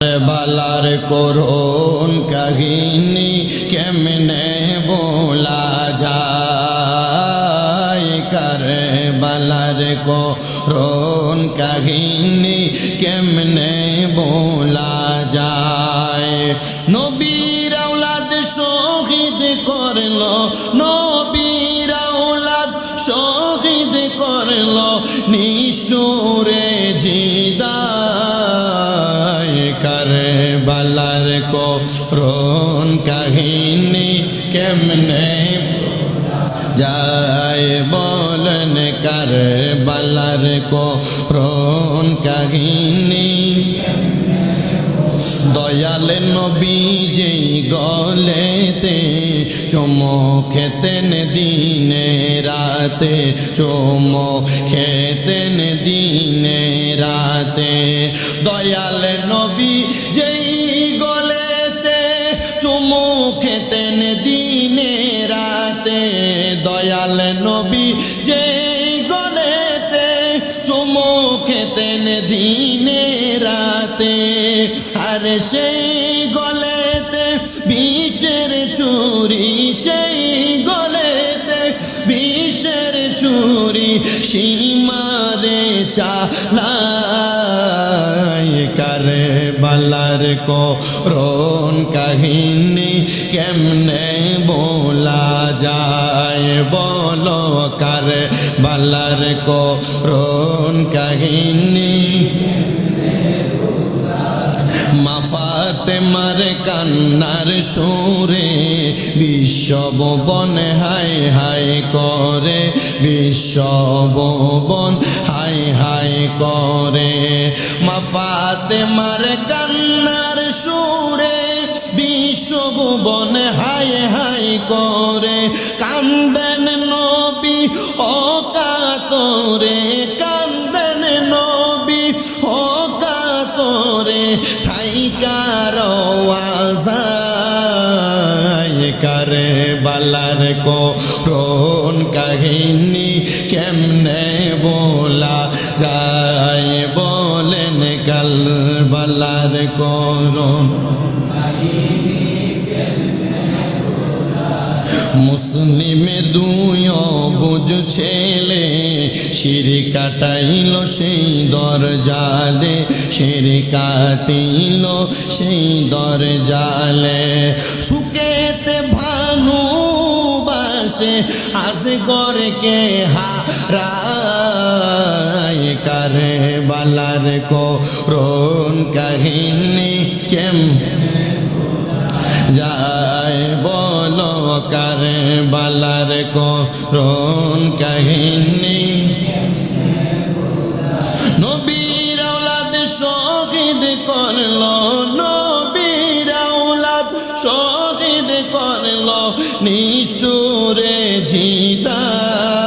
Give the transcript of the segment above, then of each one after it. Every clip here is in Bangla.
বালার করুণ কাহিনী কেমনে বলা যায়, কারবালার করুণ কাহিনী কেমনে বলা যায়। নবীর আওলাদ শহীদ করলো, নবীর আওলাদ শহীদ করলো নিষ্ঠুরে জিদায়। কারবালার করুণ কাহিনী কেমনে যায় বলেন, কারবালার করুণ কাহিনী। দয়াল নবী যেই গলেতে চুমো খেতেন দিনে রাতে, চুমো খেতেন দিনে রাতে। দয়াল নবী যেই গলেতে চুমো খেতেন দিনে রাতে, দয়াল নবী যেই গলেতে চুমো খেতেন দিনে রাতে। আর সেই গলেতে বিষের চুরি, সেই গলেতে বিষের চুরি সীমারে চালায়। কারবালার করুণ কাহিনী কেমনে বলা যায় বলো, কারবালার করুণ কাহিনী। মা ফাতেমার কান্নার সুরে বিশ্বভুবন হায় হায় করে, বিশ্বভুবন হায় হায় করে। মা ফাতেমার কান্নার সুরে বিশ্বভুবন হায় হায় করে। কান্দেন নবী ও কাতরে, কান্দেন নবী ও কাতরে ঠাইকার আওয়াজায়। কারবালার করুণ কাহিনী কেমনে বলা যায় বলেন, কারবালার করুণ। মুসলিমে দুই অবুঝ ছেলে শিরি কাটাইল সেই দরজালে, শিরি কাটিল সেই দরজালে। সুকেতে ভানুবাসে আজ গরকে হারায়। কারবালার করুণ কাহিনী কেমনে যায় বলো, কারবালার করুণ কাহিনী। নবীর আওলাদ শহীদ করলো, নবীর আওলাদ শহীদ করলো নিষ্ঠুরে জিদায়।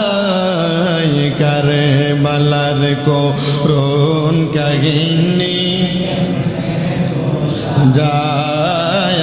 কারবালার করুণ কাহিনী যায়।